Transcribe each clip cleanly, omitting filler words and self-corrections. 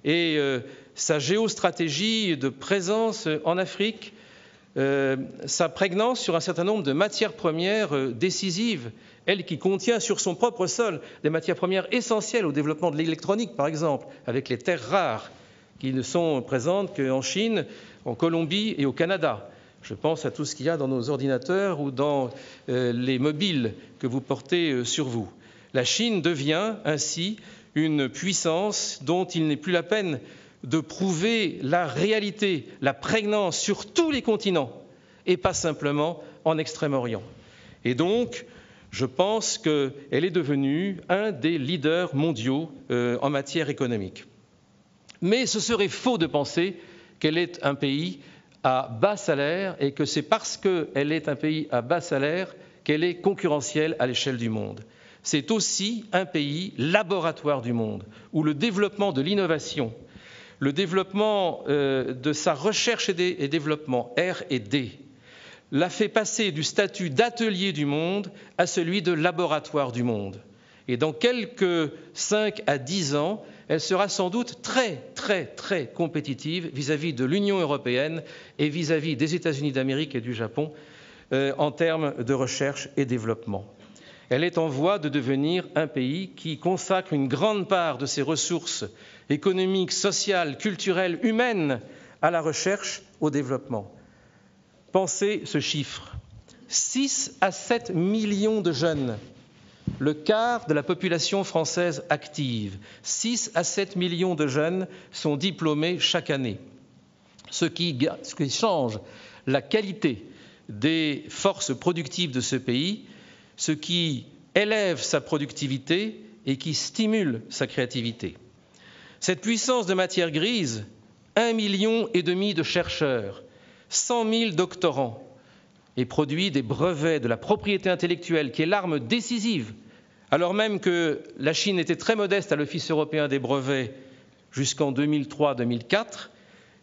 et sa géostratégie de présence en Afrique, sa prégnance sur un certain nombre de matières premières décisives, elle qui contient sur son propre sol des matières premières essentielles au développement de l'électronique, par exemple, avec les terres rares qui ne sont présentes qu'en Chine, en Colombie et au Canada. Je pense à tout ce qu'il y a dans nos ordinateurs ou dans les mobiles que vous portez sur vous. La Chine devient ainsi une puissance dont il n'est plus la peine de prouver la réalité, la prégnance sur tous les continents et pas simplement en Extrême-Orient. Et donc, je pense qu'elle est devenue un des leaders mondiaux en matière économique. Mais ce serait faux de penser qu'elle est un pays à bas salaire et que c'est parce qu'elle est un pays à bas salaire qu'elle est concurrentielle à l'échelle du monde. C'est aussi un pays laboratoire du monde, où le développement de l'innovation, le développement de sa recherche et développement, R&D, l'a fait passer du statut d'atelier du monde à celui de laboratoire du monde. Et dans quelques 5 à 10 ans, elle sera sans doute très compétitive vis-à-vis de l'Union européenne et vis-à-vis des États-Unis d'Amérique et du Japon en termes de recherche et développement. Elle est en voie de devenir un pays qui consacre une grande part de ses ressources économiques, sociales, culturelles, humaines à la recherche, au développement. Pensez ce chiffre, 6 à 7 millions de jeunes, le quart de la population française active. 6 à 7 millions de jeunes sont diplômés chaque année, ce qui change la qualité des forces productives de ce pays, ce qui élève sa productivité et qui stimule sa créativité. Cette puissance de matière grise, 1,5 million de chercheurs, 100 000 doctorants, et produit des brevets de la propriété intellectuelle, qui est l'arme décisive, alors même que la Chine était très modeste à l'Office européen des brevets jusqu'en 2003-2004,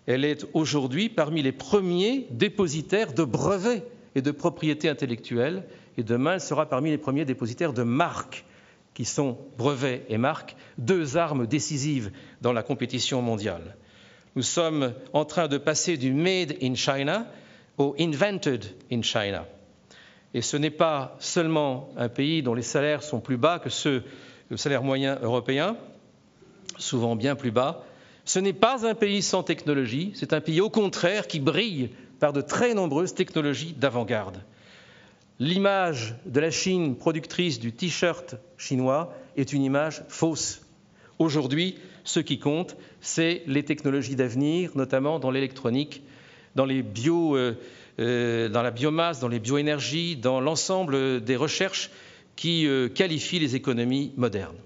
elle est aujourd'hui parmi les premiers dépositaires de brevets et de propriété intellectuelle, et demain elle sera parmi les premiers dépositaires de marques, qui sont brevets et marques, 2 armes décisives dans la compétition mondiale. Nous sommes en train de passer du « made in China » au « invented in China ». Et ce n'est pas seulement un pays dont les salaires sont plus bas que ceux du salaire moyen européen, souvent bien plus bas. Ce n'est pas un pays sans technologie, c'est un pays au contraire qui brille par de très nombreuses technologies d'avant-garde. L'image de la Chine productrice du t-shirt chinois est une image fausse. Aujourd'hui, ce qui compte, c'est les technologies d'avenir, notamment dans l'électronique, dans la biomasse, dans les bioénergies, dans l'ensemble des recherches qui qualifient les économies modernes.